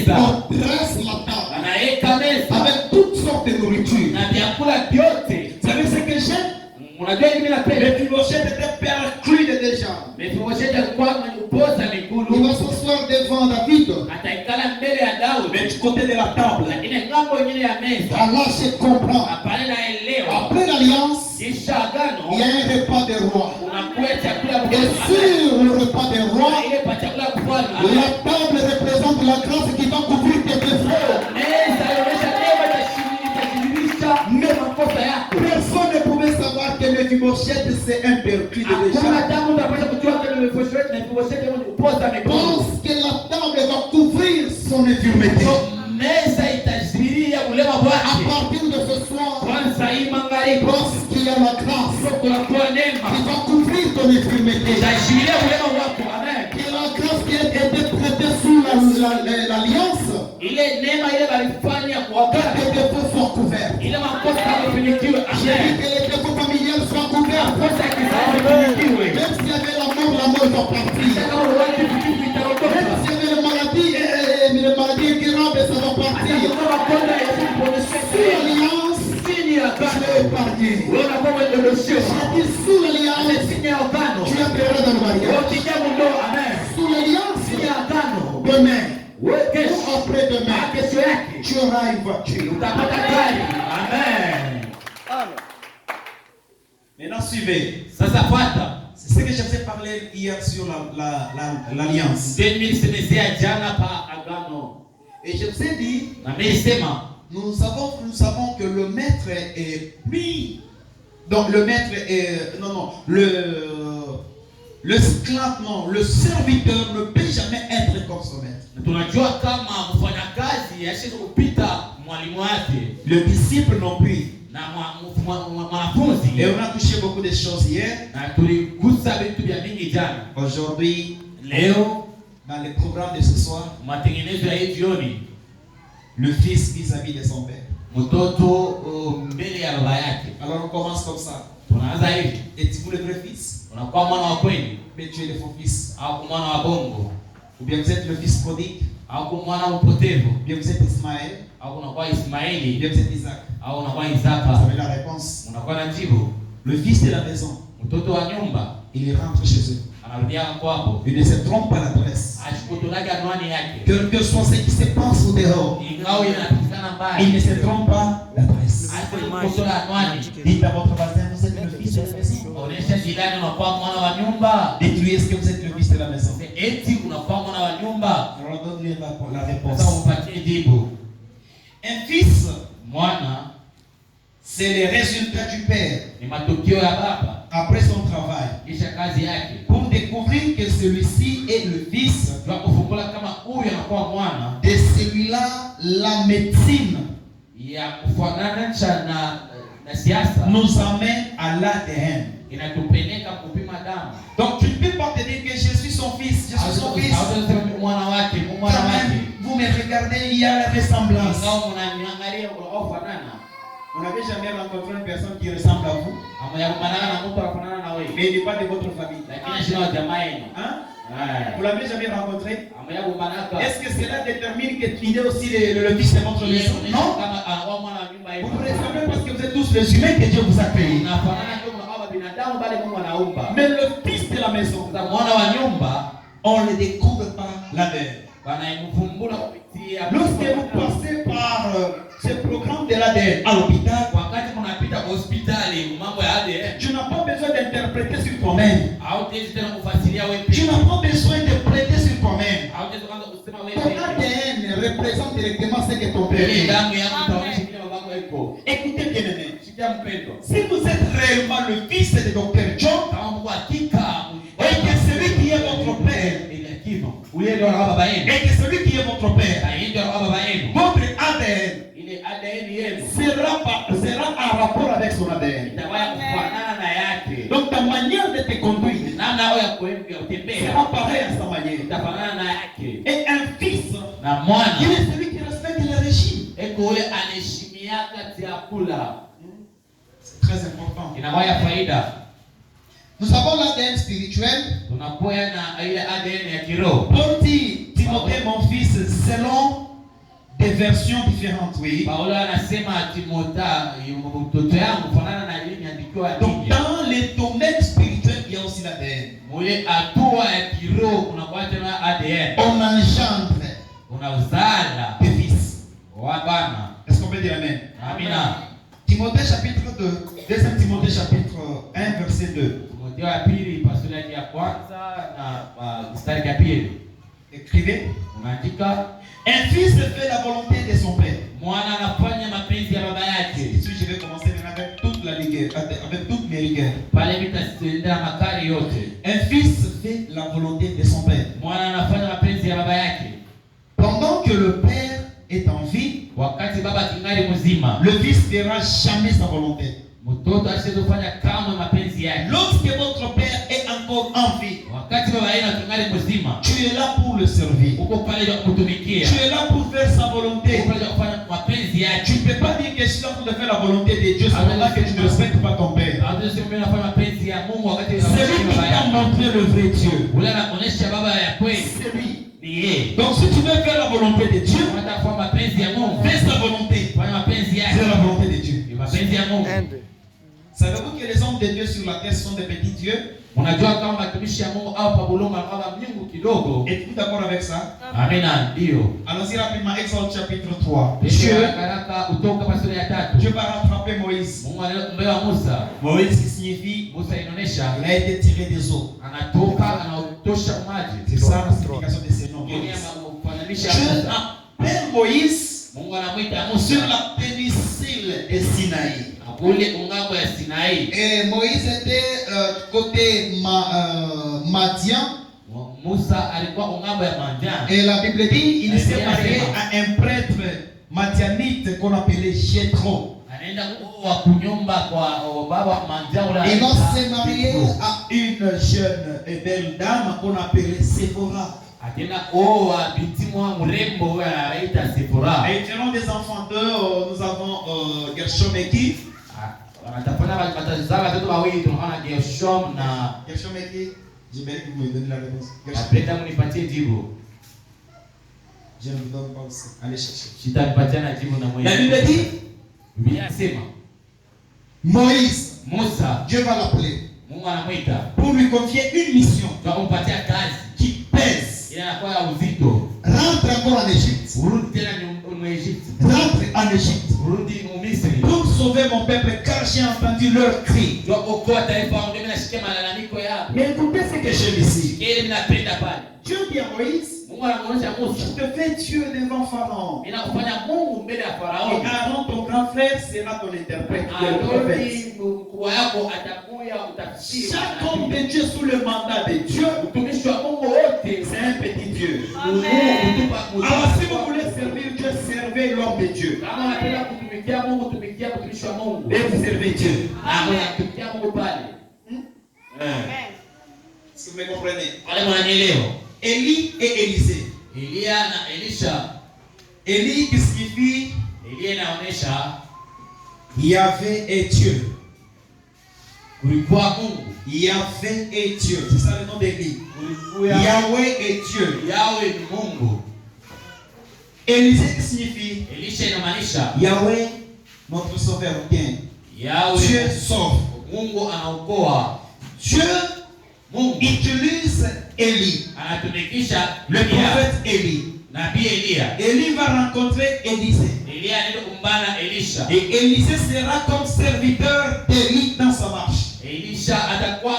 meza. On dresse la table. Anaeka meza. Avec toutes sortes de nourriture. Na vyakula vyote. Vous savez ce que j'aime? Unajua hivi napenda. Mephibosheth était perclus déjà. Mephibosheth alikuwa anapoza miguu. Il va s'asseoir devant David. Ataikala mbele ya Daudi. Mais du côté de la table. Lakini ngambo nyingine ya meza. Allah se comprend. Hapana naelewa. Après l'alliance, Kisha agano. il y a un repas des rois. Unakuwa chakula Et sur le repas des rois, ile pa chakula kufanya. la table représente la grâce qui va couvrir tes défauts. Meza inaonyesha neema itashiririsha makosa yako. Personne ne pouvait savoir que Mephibosheth c'est un perclus de déjà. Pense que la table va couvrir son infirmité. À partir de ce soir, pense qu'il y a la grâce qui va couvrir ton infirmité. Que la grâce qui a été prêtée sous l'alliance, que tes défauts soient couverts. J'ai dit que les défauts familiales soient couverts. Même s'il y avait la mort va partir. Même s'il y avait les maladies incurables, ça va partir. Sous l'alliance, tu es épargné. J'ai dit sous l'alliance, tu entreras dans le mariage. Sous l'alliance, demain ou après-demain, tu auras une voiture. Amen. Maintenant, suivez. Ça s'apprête. C'est ce que j'ai parlé hier sur l'alliance. Et je vous ai dit, nous savons que le maître est plus. Donc le maître est. L'esclave, non, le serviteur ne peut jamais être comme son maître. Le disciple non plus. Et on a touché beaucoup de choses hier. Aujourd'hui, dans le programme de ce soir, le fils vis-à-vis de son père. Alors on commence comme ça. Es-tu le vrai fils? Mais tu es le faux fils. Ou bien vous êtes le fils prodigue? Ou bien vous êtes Ismaël? Ou bien vous êtes Isaac? Vous avez la réponse. Le fils de la maison, il rentre chez eux. Il ne se trompe pas l'adresse. Quel que soit ce qui se passe au dehors, il ne se trompe pas l'adresse. Dites à votre voisin, vous êtes le fils de la maison. Dites-lui, est-ce que vous êtes le fils de la maison? Alors donne-lui la réponse. Un fils, c'est le résultat du père après son travail. Pour découvrir que celui-ci est le fils, de celui-là, la médecine nous amène à l'ADN. Donc tu ne peux pas te dire que je suis son fils, je suis son fils. Quand même, vous me regardez, il y a la ressemblance. Vous n'avez jamais rencontré une personne qui ressemble à vous, mais il n'est pas de votre famille. Hein? Vous l'avez jamais rencontré? Est-ce que cela détermine qu'il est aussi le fils de votre maison? Non. Vous ressemblez parce que vous êtes tous les humains que Dieu vous a créés. Mais le fils de la maison, on ne le découvre pas l'ADN. Lorsque vous passez par ce programme de l'ADN à l'hôpital, tu n'as pas besoin d'interpréter sur toi-même. Tu n'as pas besoin de prêter sur toi-même. Ton ADN représente directement ce que ton père est. Écoutez bien, aimé. Si vous êtes réellement le fils de Dr. John, et que celui qui est votre père, et que celui qui est votre père, votre ADN sera en rapport avec son ADN. Donc ta manière de te conduire sera pareille à sa manière. Et un fils, il est celui qui respecte le régime. C'est très important. Nous avons l'ADN spirituel. Paul dit, Timothée mon fils, selon des versions différentes, oui. Paulo anasema mtoto yangu fanana na ile imeandikiwa Donc nyingi. dans les domaines spirituels, il y a aussi l'ADN. Mule hatua ya kiroho kuna kwa tena ADN. On engendre Unauzala des fils. wa bana. Est-ce qu'on peut dire amen? Amina. Timothée chapitre 2, 2 Timothée chapitre 1 verset 2. Timotheo ya pili pasura ya kwanza na mstari ya pili. Écrivez. Unaandika Un fils fait la volonté de son père. mwana anafanya mapenzi ya baba yake. Ici je vais commencer maintenant avec toute la rigueur, avec toutes mes rigueurs. Pale vitasendea makari yote. Un fils fait la volonté de son père. Mwana anafanya mapenzi ya baba yake. Pendant que le père est en vie, Wakati baba kingali mzima, le fils fera jamais sa volonté. mtoto asiyefanya kama mapenzi yake. Lorsque votre père est encore en vie, Wakati baba yake kingali mzima, tu es là pour le servir. uko pale kwa kutumikia. Tu es là pour faire sa volonté. Uko pale kufanya mapenzi yake. Tu ne peux pas dire que je suis en train de faire la volonté de Dieu cependant que tu ne respectes pas ton père. Hata sema nafanya mapenzi ya Mungu wakati C'est lui qui t'a montré le vrai Dieu. ule anaonyesha baba ya kweli. C'est lui. Ni yeye. Donc si tu veux faire la volonté de Dieu, Unataka kufanya mapenzi ya Mungu. fais sa volonté. Fanya mapenzi yake. C'est la volonté de Dieu. Ni mapenzi ya Mungu. Savez-vous que les hommes de Dieu sur la terre sont des petits dieux? Unajua kama watumishi ya Mungu au pabulunga kama Mungu kidogo. Êtes-vous d'accord avec ça? Amina, ndio. Allons-y rapidement, Exode chapitre 3. Dieu karaka kutoka pasura ya 3. Dieu va rattraper Moïse. Mungu anamwambia Musa. Moïse qui signifie Musa inaonyesha il a été tiré des eaux. anatoka anaotosha maji. C'est ça la signification de ces noms. Dieu Dieu appelle Moïse Mungu anamuita sur Musa la péninsule de Sinaï. kule ungambo ya Sinai. Et Moïse était côté Madian. Musa alikuwa ungambo ya Madian. Et la Bible dit il s'est marié à un prêtre madianite qu'on appelait Jéthro. Anaenda kwa kunyumba kwa baba Madian ule. Et il s'est marié à une jeune et belle dame qu'on appelait Séphora. Akenda oa binti mwa mrembo anaita Sephora. Et selon des enfants d'eux, nous avons Gershom Eki. Wanatafanya watazaa watoto wawili tunaona Gershom na Gershom Eki. J'aimerais que vous me donniez la réponse. napenda mnipatie jibu. Je ne vous donne pas aussi. Allez chercher. Sitampatia na jibu na mwenyewe. La Bible dit Biblia inasema Moïse, Musa, Dieu va l'appeler Mungu anamuita pour lui confier une mission kwa kumpatia kazi qui pèse. ile inakuwa ya uzito. Rentre encore en Égypte. Urudi tena mu Egypte. Rentre en Égypte. Urudi mu Misri. Pour sauver mon peuple, car j'ai entendu leur cri. Ndio okoa taifa wangu, mimi nasikia malalamiko yao. Mais écoutez ce que j'aime ici. Ile mimi napenda pale. Dieu dit à Moïse, Mungu anamuonyesha Musa, je te fais Dieu devant Pharaon. mimi nakufanya Mungu mbele ya Et Farao. Aaron, ton grand frère, sera ton interprète. Tu es le prophète. Aroni mkubwa yako atakuya utafsiri. Chaque homme de Dieu sous le mandat de Dieu, Mtumishi wa Mungu wote c'est un petit Dieu. Mungu Alors si vous voulez servir Dieu, servez l'homme de Dieu. kama unapenda kutumikia Mungu, tumikia mtumishi wa Mungu. Et vous servez Dieu. Na unatumikia Mungu pale. Est-ce que vous me comprenez? Wale wananielewa. Élie et Élisée. Elia na Elisha. Élie qui signifie Elia inaonyesha Yahvé et Dieu. kulikuwa Mungu. Yahvé et Dieu. C'est ça le nom d'Élie. Kulikuwa Yahweh et Dieu. Yahweh ni Mungu. Élisée qui signifie Elisha inamaanisha Yahweh, notre sauveur. Bien. Yahweh Dieu sauve. Mungu anaokoa. Dieu Mungu utilise Élie, anatumikisha le prophète Élie. nabii Elia. Élie va rencontrer Élisée. Elia anaenda kumbana Elisha. Et Élisée sera comme serviteur d'Élie dans sa marche. Elisha atakuwa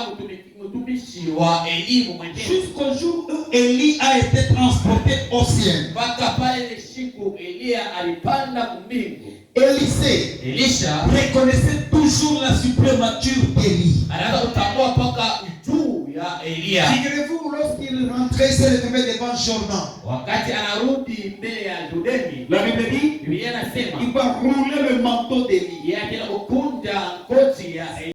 mtumishi wa elimu mwenyewe. Jusqu'au jour où Élie a été transporté au ciel. Mpaka pale ile siku Elia alipanda kumbingu. Élisée Elisha reconnaissait toujours la suprémature d'Élie. anaanza kutambua mpaka juu ya Elia. Figurez-vous, lorsqu'il rentrait, il s'est retrouvé devant Jordan. Wakati anarudi mbele ya Yordani, La Bible dit Biblia inasema il va rouler le manteau d'Élie. yeye ataenda kukunja